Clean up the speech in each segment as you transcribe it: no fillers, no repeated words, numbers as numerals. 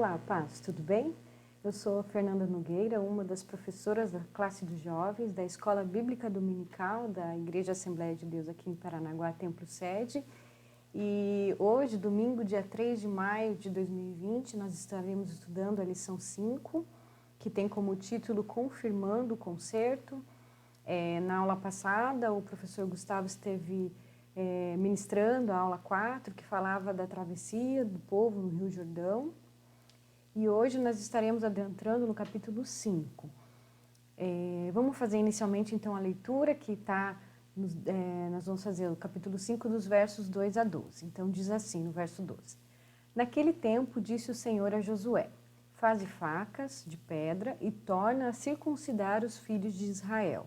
Olá, Paz, tudo bem? Eu sou a Fernanda Nogueira, uma das professoras da classe dos jovens da Escola Bíblica Dominical da Igreja Assembleia de Deus aqui em Paranaguá, Templo Sede. E hoje, domingo, dia 3 de maio de 2020, nós estaremos estudando a lição 5, que tem como título Confirmando o Concerto. Na aula passada, o professor Gustavo esteve ministrando a aula 4, que falava da travessia do povo no Rio Jordão. E hoje nós estaremos adentrando no capítulo 5. Vamos fazer inicialmente então a leitura que nós vamos fazer o capítulo 5 dos versos 2 a 12. Então diz assim no verso 12. Naquele tempo disse o Senhor a Josué, faze facas de pedra e torna a circuncidar os filhos de Israel.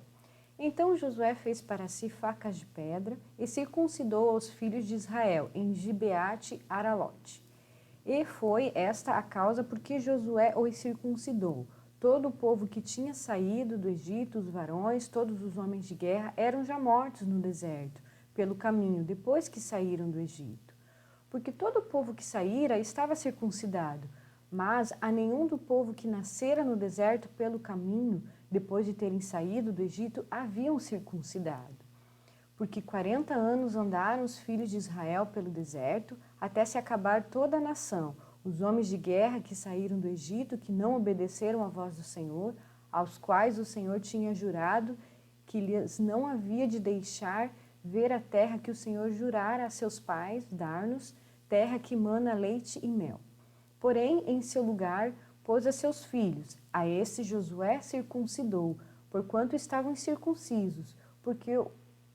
Então Josué fez para si facas de pedra e circuncidou os filhos de Israel em Gibeate-Aralote. E foi esta a causa porque Josué os circuncidou. Todo o povo que tinha saído do Egito, os varões, todos os homens de guerra, eram já mortos no deserto, pelo caminho, depois que saíram do Egito. Porque todo o povo que saíra estava circuncidado, mas a nenhum do povo que nascera no deserto pelo caminho, depois de terem saído do Egito, haviam circuncidado. Porque 40 anos andaram os filhos de Israel pelo deserto, até se acabar toda a nação, os homens de guerra que saíram do Egito, que não obedeceram à voz do Senhor, aos quais o Senhor tinha jurado que lhes não havia de deixar ver a terra que o Senhor jurara a seus pais dar-nos, terra que mana leite e mel. Porém, em seu lugar, pôs a seus filhos, a esse Josué circuncidou, porquanto estavam incircuncisos, porque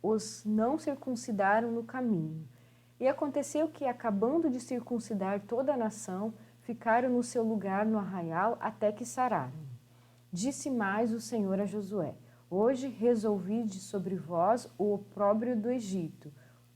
os não circuncidaram no caminho. E aconteceu que, acabando de circuncidar toda a nação, ficaram no seu lugar no arraial até que sararam. Disse mais o Senhor a Josué, hoje resolvi de sobre vós o opróbrio do Egito,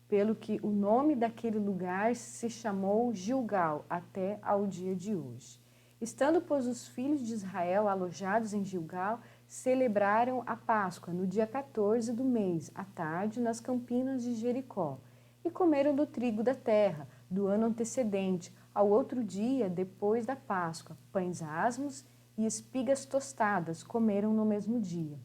pelo que o nome daquele lugar se chamou Gilgal até ao dia de hoje. Estando, pois, os filhos de Israel alojados em Gilgal, celebraram a Páscoa no dia 14 do mês, à tarde, nas campinas de Jericó, e comeram do trigo da terra, do ano antecedente, ao outro dia, depois da Páscoa, pães asmos e espigas tostadas comeram no mesmo dia.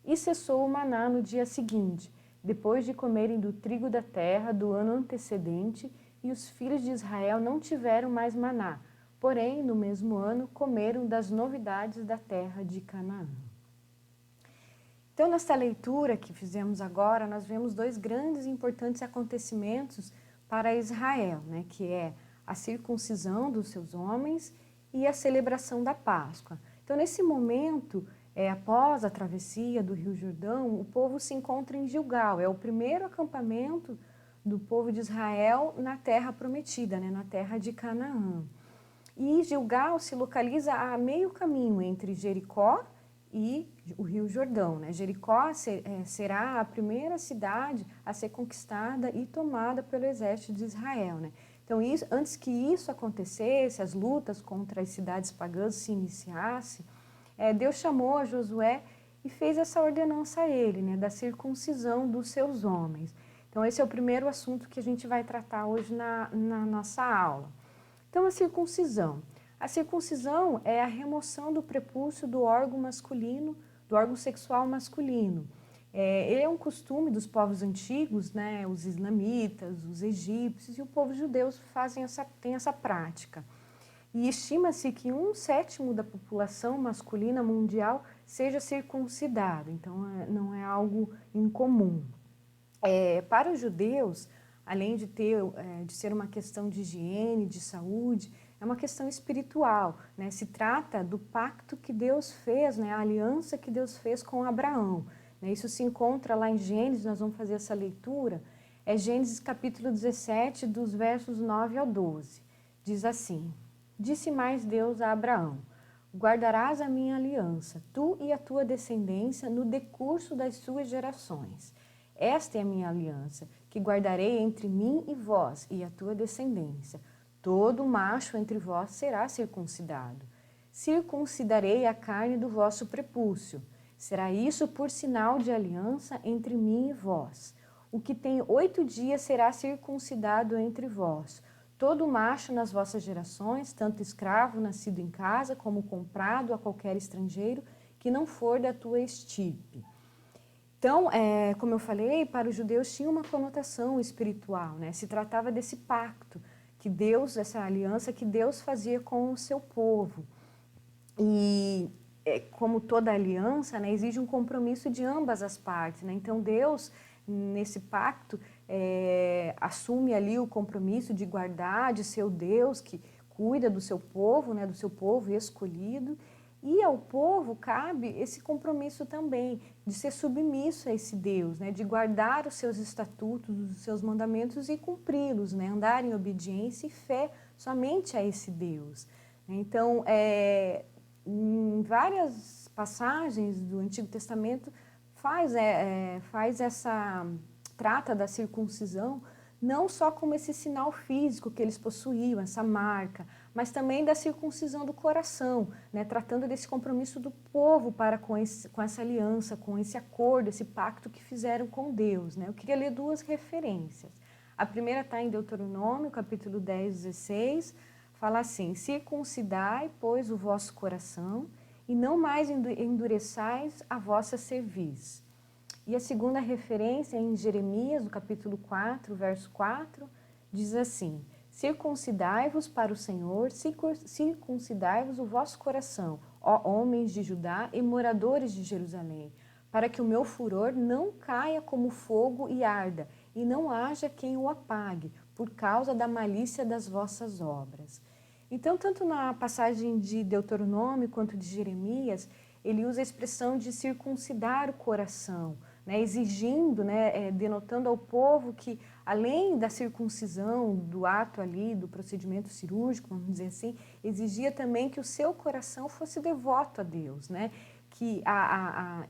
E cessou o maná no dia seguinte, depois de comerem do trigo da terra do ano antecedente, e os filhos de Israel não tiveram mais maná, porém, no mesmo ano, comeram das novidades da terra de Canaã. Então, nesta leitura que fizemos agora, nós vemos dois grandes e importantes acontecimentos para Israel, né, que é a circuncisão dos seus homens e a celebração da Páscoa. Então, nesse momento, após a travessia do Rio Jordão, o povo se encontra em Gilgal, é o primeiro acampamento do povo de Israel na terra prometida, né, na terra de Canaã. E Gilgal se localiza a meio caminho entre Jericó e o Rio Jordão, né? Jericó será a primeira cidade a ser conquistada e tomada pelo exército de Israel, né? Então, antes que isso acontecesse, as lutas contra as cidades pagãs se iniciassem, Deus chamou a Josué e fez essa ordenança a ele, né, da circuncisão dos seus homens. Então, esse é o primeiro assunto que a gente vai tratar hoje na nossa aula. Então, a circuncisão. A circuncisão é a remoção do prepúcio do órgão masculino, do órgão sexual masculino. Ele é um costume dos povos antigos, né, os islamitas, os egípcios e o povo judeu tem essa prática. E estima-se que 1/7 da população masculina mundial seja circuncidado, então não é algo incomum. Para os judeus, além de ser uma questão de higiene, de saúde, é uma questão espiritual, né? Se trata do pacto que Deus fez, né? A aliança que Deus fez com Abraão, né? Isso se encontra lá em Gênesis, nós vamos fazer essa leitura, é Gênesis capítulo 17, dos versos 9 ao 12. Diz assim, disse mais Deus a Abraão, guardarás a minha aliança, tu e a tua descendência no decurso das suas gerações. Esta é a minha aliança, que guardarei entre mim e vós e a tua descendência. Todo macho entre vós será circuncidado. Circuncidarei a carne do vosso prepúcio. Será isso por sinal de aliança entre mim e vós. O que tem 8 dias será circuncidado entre vós. todo macho nas vossas gerações, tanto escravo nascido em casa, como comprado a qualquer estrangeiro, que não for da tua estirpe. Então, como eu falei, para os judeus tinha uma conotação espiritual, né? Se tratava desse pacto que Deus, essa aliança que Deus fazia com o seu povo. E como toda aliança, né, exige um compromisso de ambas as partes, né? Então Deus, nesse pacto, assume ali o compromisso de guardar, de ser o Deus que cuida do seu povo, né, do seu povo escolhido. E ao povo cabe esse compromisso também de ser submisso a esse Deus, né, de guardar os seus estatutos, os seus mandamentos e cumpri-los, né, andar em obediência e fé somente a esse Deus. Então, em várias passagens do Antigo Testamento trata da circuncisão não só como esse sinal físico que eles possuíam, essa marca, mas também da circuncisão do coração, né, tratando desse compromisso do povo para com essa aliança, com esse acordo, esse pacto que fizeram com Deus, né. Eu queria ler duas referências. A primeira está em Deuteronômio, capítulo 10, 16, fala assim: circuncidai, pois, o vosso coração, e não mais endureçais a vossa cerviz. E a segunda referência é em Jeremias, no capítulo 4, verso 4, diz assim: circuncidai-vos para o Senhor, circuncidai-vos o vosso coração, ó homens de Judá e moradores de Jerusalém, para que o meu furor não caia como fogo e arda, e não haja quem o apague, por causa da malícia das vossas obras. Então, tanto na passagem de Deuteronômio quanto de Jeremias, ele usa a expressão de circuncidar o coração, né, exigindo, né, denotando ao povo que, além da circuncisão, do ato ali, do procedimento cirúrgico, vamos dizer assim, exigia também que o seu coração fosse devoto a Deus, né, que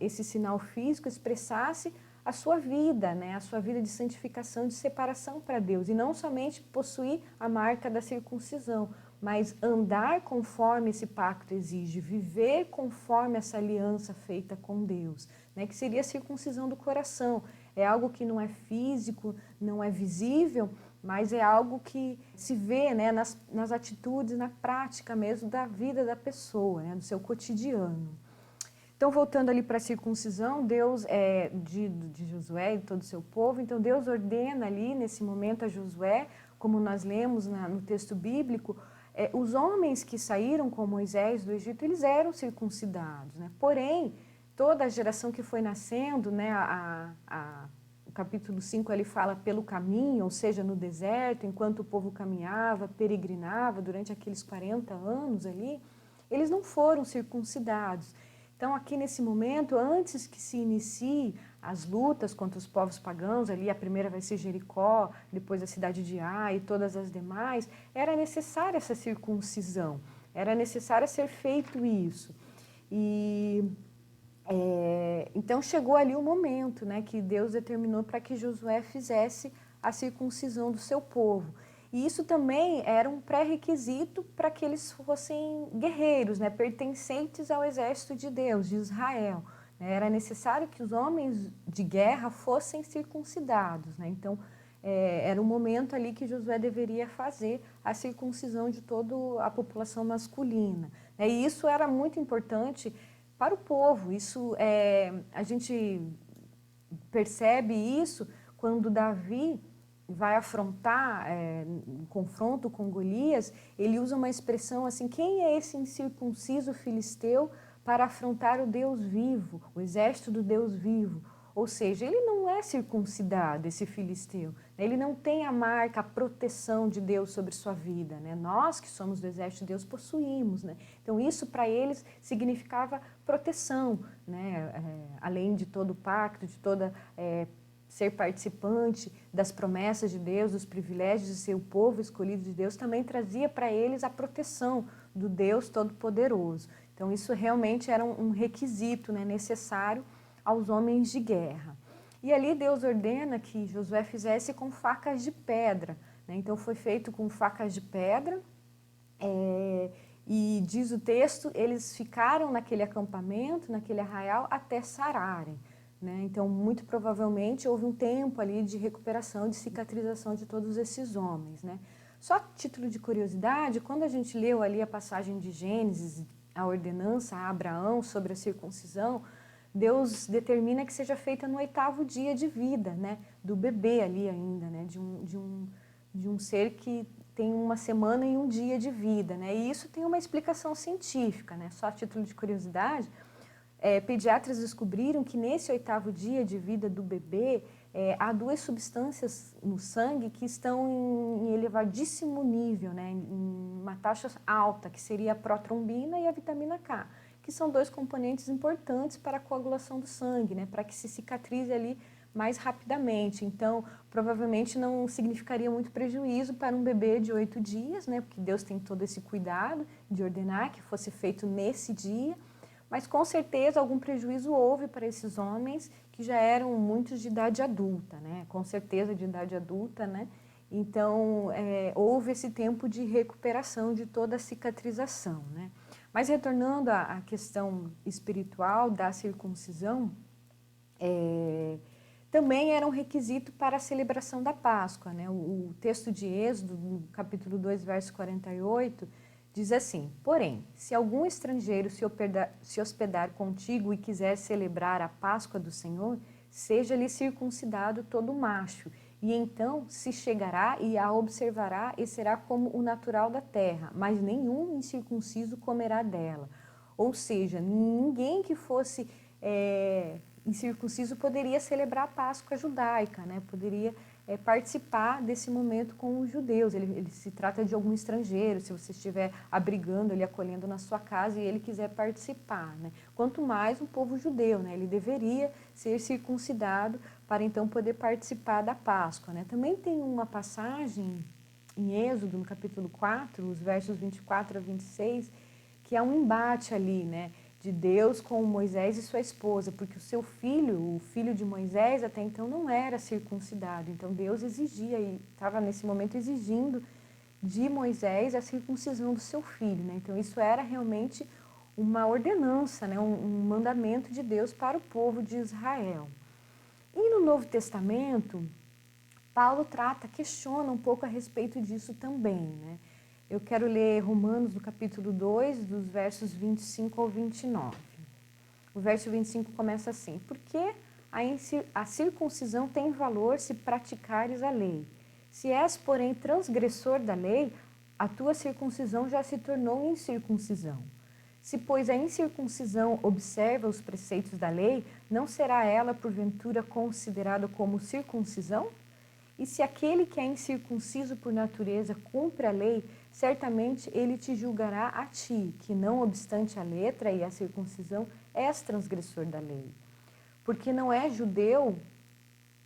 esse sinal físico expressasse a sua vida, né, a sua vida de santificação, de separação para Deus, e não somente possuir a marca da circuncisão, mas andar conforme esse pacto exige, viver conforme essa aliança feita com Deus, né, que seria a circuncisão do coração. É algo que não é físico, não é visível, mas é algo que se vê, né, nas atitudes, na prática mesmo da vida da pessoa, né, do seu cotidiano. Então, voltando ali para a circuncisão, Deus de Josué e todo o seu povo, então Deus ordena ali nesse momento a Josué, como nós lemos no texto bíblico, os homens que saíram com Moisés do Egito, eles eram circuncidados, né? Porém, toda a geração que foi nascendo, né, o capítulo 5 ele fala pelo caminho, ou seja, no deserto, enquanto o povo caminhava, peregrinava durante aqueles 40 anos ali, eles não foram circuncidados. Então, aqui nesse momento, antes que se inicie as lutas contra os povos pagãos, ali a primeira vai ser Jericó, depois a cidade de Ai e todas as demais, era necessária essa circuncisão, era necessário ser feito isso. E então chegou ali o momento, né, que Deus determinou para que Josué fizesse a circuncisão do seu povo. E isso também era um pré-requisito para que eles fossem guerreiros, né, pertencentes ao exército de Deus, de Israel. Era necessário que os homens de guerra fossem circuncidados, né? Então, era um momento ali que Josué deveria fazer a circuncisão de toda a população masculina, né? E isso era muito importante para o povo. Isso, a gente percebe isso quando Davi vai afrontar um confronto com Golias, ele usa uma expressão assim: quem é esse incircunciso filisteu para afrontar o Deus vivo, o exército do Deus vivo? Ou seja, ele não é circuncidado, esse filisteu, né? Ele não tem a marca, a proteção de Deus sobre sua vida, né? Nós que somos do exército de Deus possuímos, né? Então isso para eles significava proteção, né? Além de todo o pacto, de toda ser participante das promessas de Deus, dos privilégios de ser o povo escolhido de Deus, também trazia para eles a proteção do Deus Todo-Poderoso. Então isso realmente era um requisito, né, necessário aos homens de guerra. E ali Deus ordena que Josué fizesse com facas de pedra, né? Então foi feito com facas de pedra, e diz o texto, eles ficaram naquele acampamento, naquele arraial, até sararem, né? Então, muito provavelmente, houve um tempo ali de recuperação, de cicatrização de todos esses homens, né? Só a título de curiosidade, quando a gente leu ali a passagem de Gênesis, a ordenança a Abraão sobre a circuncisão, Deus determina que seja feita no 8º dia de vida, né, do bebê ali ainda, né, de um ser que tem uma semana e um dia de vida, né, e isso tem uma explicação científica, né, só a título de curiosidade, pediatras descobriram que nesse 8º dia de vida do bebê, há 2 substâncias no sangue que estão em elevadíssimo nível, né, em uma taxa alta, que seria a protrombina e a vitamina K, que são 2 componentes importantes para a coagulação do sangue, né, para que se cicatrize ali mais rapidamente. Então, provavelmente não significaria muito prejuízo para um bebê de 8 dias, né, porque Deus tem todo esse cuidado de ordenar que fosse feito nesse dia, mas com certeza algum prejuízo houve para esses homens que já eram muitos de idade adulta, né? Com certeza de idade adulta, né? Então, houve esse tempo de recuperação de toda a cicatrização, né? Mas retornando à questão espiritual da circuncisão, também era um requisito para a celebração da Páscoa, né? O texto de Êxodo, no capítulo 2, verso 48, diz assim: porém, se algum estrangeiro se hospedar contigo e quiser celebrar a Páscoa do Senhor, seja-lhe circuncidado todo macho, e então se chegará e a observará e será como o natural da terra, mas nenhum incircunciso comerá dela. Ou seja, ninguém que fosse incircunciso poderia celebrar a Páscoa judaica, né? Poderia participar desse momento com os judeus. Ele se trata de algum estrangeiro, se você estiver abrigando, ele acolhendo na sua casa e ele quiser participar, né? Quanto mais um povo judeu, né? Ele deveria ser circuncidado para então poder participar da Páscoa, né? Também tem uma passagem em Êxodo, no capítulo 4, os versos 24 a 26, que há um embate ali, né, de Deus com Moisés e sua esposa, porque o seu filho, o filho de Moisés, até então não era circuncidado. Então Deus exigia, e estava nesse momento exigindo de Moisés a circuncisão do seu filho, né? Então isso era realmente uma ordenança, né, um mandamento de Deus para o povo de Israel. E no Novo Testamento, Paulo questiona um pouco a respeito disso também, né? Eu quero ler Romanos, no capítulo 2, dos versos 25 ao 29. O verso 25 começa assim: porque a circuncisão tem valor se praticares a lei. Se és, porém, transgressor da lei, a tua circuncisão já se tornou incircuncisão. Se, pois, a incircuncisão observa os preceitos da lei, não será ela, porventura, considerada como circuncisão? E se aquele que é incircunciso por natureza cumpre a lei, certamente ele te julgará a ti, que não obstante a letra e a circuncisão, és transgressor da lei. Porque não é judeu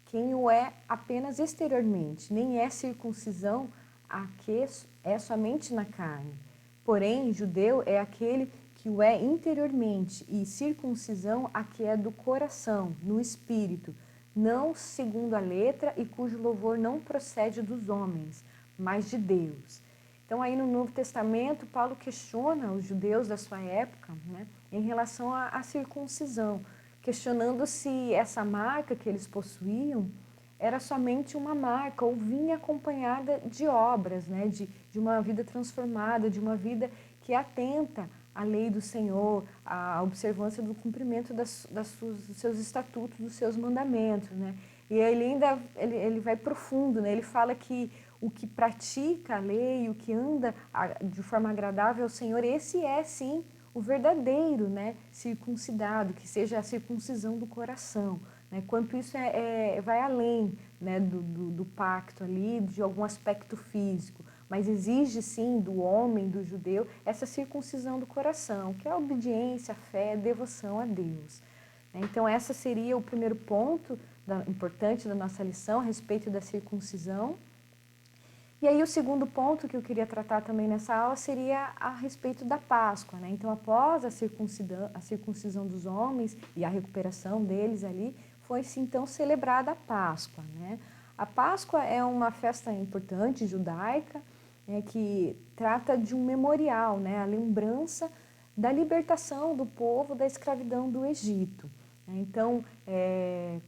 quem o é apenas exteriormente, nem é circuncisão a que é somente na carne. Porém, judeu é aquele que o é interiormente, e circuncisão a que é do coração, no espírito, não segundo a letra, e cujo louvor não procede dos homens, mas de Deus. Então, aí no Novo Testamento, Paulo questiona os judeus da sua época, né, em relação à circuncisão, questionando se essa marca que eles possuíam era somente uma marca ou vinha acompanhada de obras, né, de uma vida transformada, de uma vida que atenta à lei do Senhor, à observância do cumprimento dos seus estatutos, dos seus mandamentos, né? E ele ainda ele vai profundo, né? Ele fala que o que pratica a lei, o que anda de forma agradável ao Senhor, esse é sim o verdadeiro, né, circuncidado, que seja a circuncisão do coração, né? Quanto isso vai além, né, do pacto ali, de algum aspecto físico, mas exige sim do homem, do judeu, essa circuncisão do coração, que é a obediência, a fé, a devoção a Deus. Então, esse seria o primeiro ponto importante da nossa lição a respeito da circuncisão. E aí o segundo ponto que eu queria tratar também nessa aula seria a respeito da Páscoa, né? Então, após a circuncisão dos homens e a recuperação deles ali, foi-se então celebrada a Páscoa, né? A Páscoa é uma festa importante judaica, né, que trata de um memorial, né? A lembrança da libertação do povo da escravidão do Egito. Então,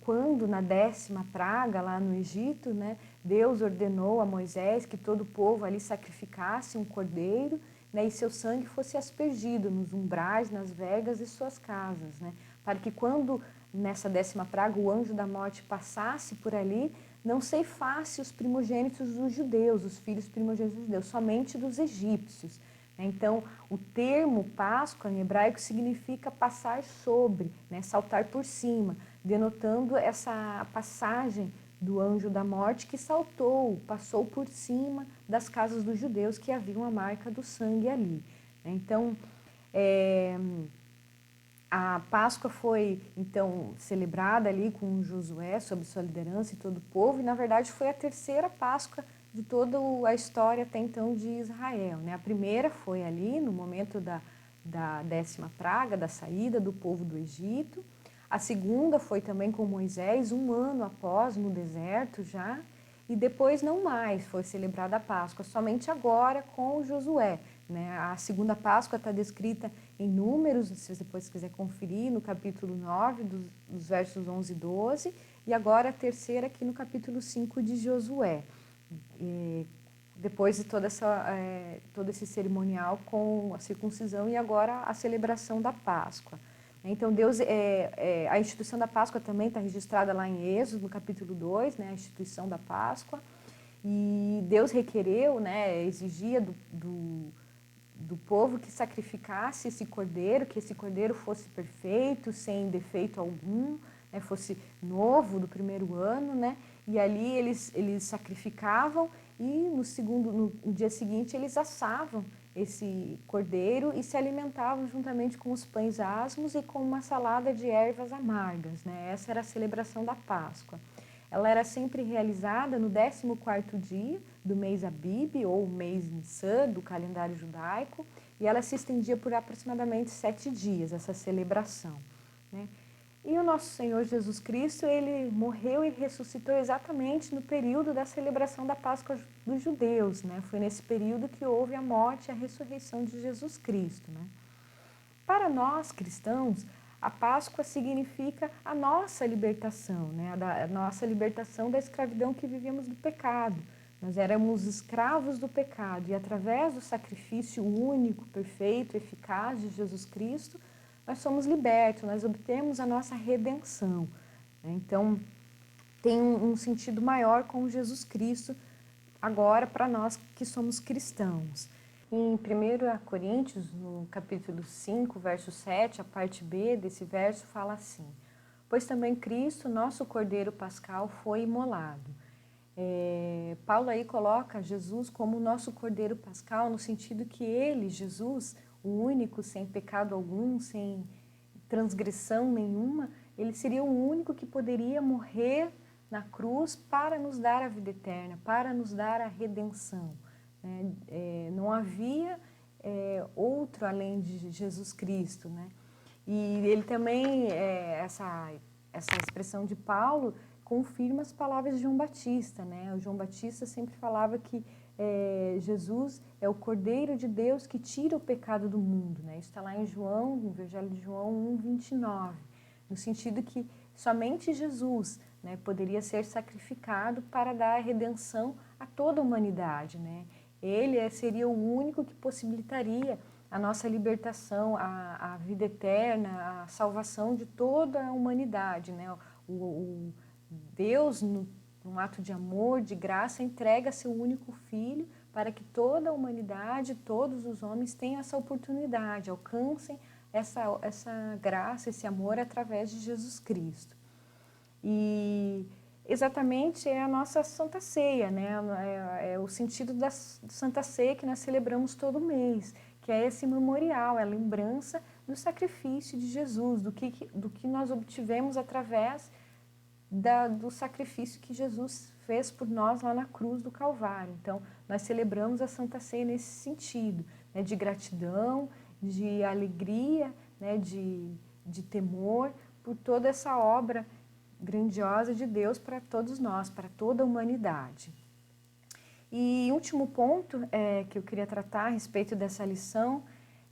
quando na 10ª praga lá no Egito, né, Deus ordenou a Moisés que todo o povo ali sacrificasse um cordeiro, né, e seu sangue fosse aspergido nos umbrais, nas vergas e suas casas, né, para que quando nessa 10ª praga o anjo da morte passasse por ali, não ceifasse os primogênitos dos judeus, os filhos primogênitos dos judeus, somente dos egípcios. Então, o termo Páscoa em hebraico significa passar sobre, né, saltar por cima, denotando essa passagem do anjo da morte que passou por cima das casas dos judeus que haviam a marca do sangue ali. Então, a Páscoa foi, então, celebrada ali com Josué, sob sua liderança e todo o povo, e, na verdade, foi a terceira Páscoa de toda a história até então de Israel, né? A primeira foi ali, no momento da 10ª praga, da saída do povo do Egito. A segunda foi também com Moisés, 1 ano após, no deserto já, e depois não mais foi celebrada a Páscoa, somente agora com Josué, né? A segunda Páscoa está descrita em Números, se você depois quiser conferir, no capítulo 9, dos versos 11 e 12, e agora a terceira aqui no capítulo 5 de Josué. E depois de todo esse cerimonial com a circuncisão e agora a celebração da Páscoa. Então, a instituição da Páscoa também está registrada lá em Êxodo, no capítulo 2, né, a instituição da Páscoa. E Deus requereu, né, exigia do povo que sacrificasse esse cordeiro, que esse cordeiro fosse perfeito, sem defeito algum, né, fosse novo do primeiro ano, né, e ali eles sacrificavam e no dia seguinte eles assavam esse cordeiro e se alimentavam juntamente com os pães asmos e com uma salada de ervas amargas, né, essa era a celebração da Páscoa. Ela era sempre realizada no 14º dia do mês Abib, ou mês Nissan, do calendário judaico, e ela se estendia por aproximadamente 7 dias, essa celebração, né? E o nosso Senhor Jesus Cristo, ele morreu e ressuscitou exatamente no período da celebração da Páscoa dos judeus, né? Foi nesse período que houve a morte e a ressurreição de Jesus Cristo, né? Para nós cristãos, a Páscoa significa a nossa libertação, né? A nossa libertação da escravidão que vivíamos do pecado. Nós éramos escravos do pecado e através do sacrifício único, perfeito, eficaz de Jesus Cristo, nós somos libertos, nós obtemos a nossa redenção, né? Então, tem um sentido maior com Jesus Cristo agora para nós que somos cristãos. Em 1 Coríntios, no capítulo 5, verso 7, a parte B desse verso fala assim: pois também Cristo, nosso Cordeiro Pascal, foi imolado. Paulo aí coloca Jesus como o nosso Cordeiro Pascal, no sentido que ele, Jesus, o único, sem pecado algum, sem transgressão nenhuma, ele seria o único que poderia morrer na cruz para nos dar a vida eterna, para nos dar a redenção. Não havia outro além de Jesus Cristo, né? E ele também, essa expressão de Paulo, confirma as palavras de João Batista, né? O João Batista sempre falava que Jesus é o Cordeiro de Deus que tira o pecado do mundo, né? Isso está lá em João, no Evangelho de João 1:29, no sentido que somente Jesus, né, poderia ser sacrificado para dar a redenção a toda a humanidade, né? Ele seria o único que possibilitaria a nossa libertação, a vida eterna, a salvação de toda a humanidade, né? O Deus, num ato de amor, de graça, entrega seu único Filho para que toda a humanidade, todos os homens tenham essa oportunidade, alcancem essa graça, esse amor através de Jesus Cristo. E exatamente é a nossa Santa Ceia, né? É o sentido da Santa Ceia que nós celebramos todo mês, que é esse memorial, é a lembrança do sacrifício de Jesus, do que nós obtivemos através do sacrifício que Jesus fez por nós lá na cruz do Calvário. Então, nós celebramos a Santa Ceia nesse sentido, né, de gratidão, de alegria, né, de temor por toda essa obra grandiosa de Deus para todos nós, para toda a humanidade. E último ponto que eu queria tratar a respeito dessa lição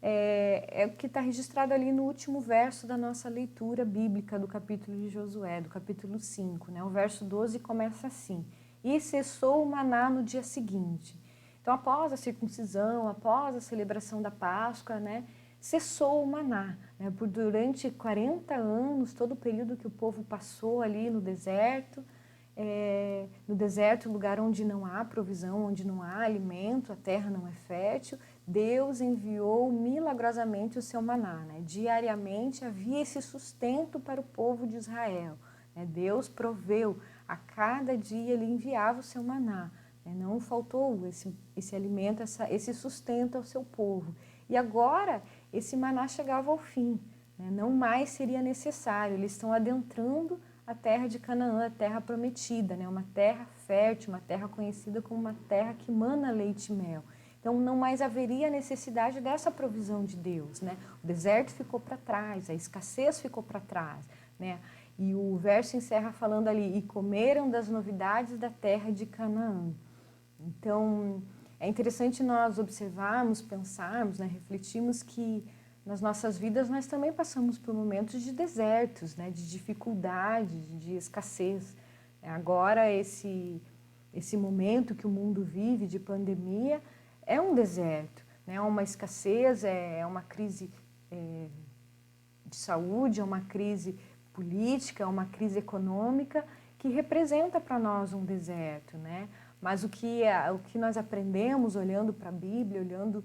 é o que está registrado ali no último verso da nossa leitura bíblica do capítulo de Josué, do capítulo 5. Né? O verso 12 começa assim: e cessou o maná no dia seguinte. Então, após a circuncisão, após a celebração da Páscoa, né, cessou o maná. Né, durante 40 anos, todo o período que o povo passou ali no deserto, lugar onde não há provisão, onde não há alimento, a terra não é fértil, Deus enviou milagrosamente o seu maná. Né? Diariamente havia esse sustento para o povo de Israel. Né? Deus proveu, a cada dia ele enviava o seu maná. Né? Não faltou esse alimento, esse sustento ao seu povo. E agora esse maná chegava ao fim, né? Não mais seria necessário, eles estão adentrando a terra de Canaã, a terra prometida, né? Uma terra fértil, uma terra conhecida como uma terra que mana leite e mel. Então não mais haveria necessidade dessa provisão de Deus, né? O deserto ficou para trás, a escassez ficou para trás, né? E o verso encerra falando ali, e comeram das novidades da terra de Canaã. Então é interessante nós observarmos, pensarmos, né? Refletirmos que nas nossas vidas nós também passamos por momentos de desertos, né? De dificuldade, de escassez. Agora esse momento que o mundo vive de pandemia é um deserto, né? É uma escassez, é uma crise de saúde, é uma crise política, é uma crise econômica que representa para nós um deserto, né? Mas o que nós aprendemos olhando para a Bíblia, olhando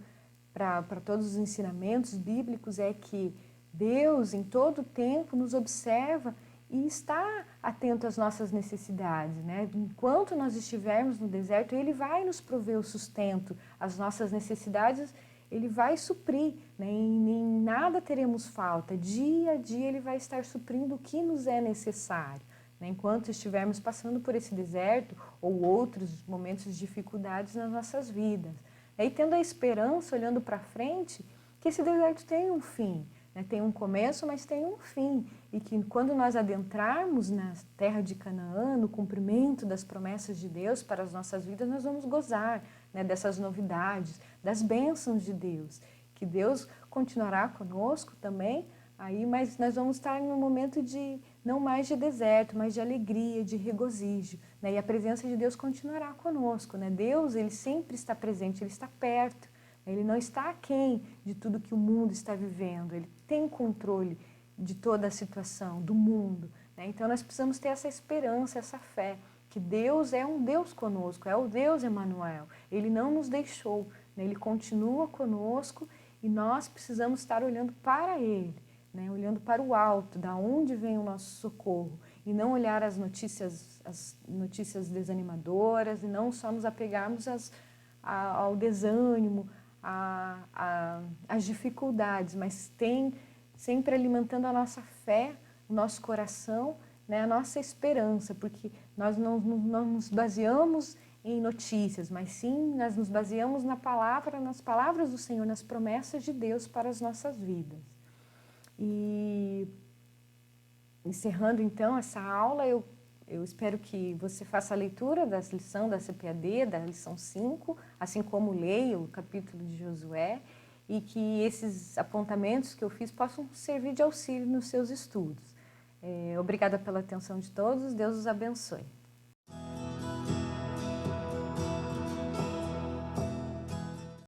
para todos os ensinamentos bíblicos é que Deus em todo tempo nos observa e está atento às nossas necessidades, né? Enquanto nós estivermos no deserto, Ele vai nos prover o sustento, as nossas necessidades, Ele vai suprir, né? Em nada teremos falta, dia a dia Ele vai estar suprindo o que nos é necessário, né? Enquanto estivermos passando por esse deserto ou outros momentos de dificuldades nas nossas vidas. E tendo a esperança, olhando para frente, que esse deserto tem um fim, né? Tem um começo, mas tem um fim. E que quando nós adentrarmos na terra de Canaã, no cumprimento das promessas de Deus para as nossas vidas, nós vamos gozar, né, dessas novidades, das bênçãos de Deus. Que Deus continuará conosco também, aí, mas nós vamos estar em um momento de não mais de deserto, mas de alegria, de regozijo, né? E a presença de Deus continuará conosco, né? Deus, Ele sempre está presente, Ele está perto, né? Ele não está aquém de tudo que o mundo está vivendo, Ele tem controle de toda a situação, do mundo, né? Então nós precisamos ter essa esperança, essa fé, que Deus é um Deus conosco, é o Deus Emanuel, Ele não nos deixou, né? Ele continua conosco e nós precisamos estar olhando para Ele, né, olhando para o alto, da onde vem o nosso socorro, e não olhar as notícias desanimadoras, e não só nos apegarmos ao desânimo, às dificuldades, mas sempre alimentando a nossa fé, o nosso coração, né, a nossa esperança, porque nós não nos baseamos em notícias, mas sim nós nos baseamos nas palavras do Senhor, nas promessas de Deus para as nossas vidas. E encerrando então essa aula, eu espero que você faça a leitura da lição da CPAD, da lição 5, assim como leia o capítulo de Josué, e que esses apontamentos que eu fiz possam servir de auxílio nos seus estudos. Obrigada pela atenção de todos, Deus os abençoe.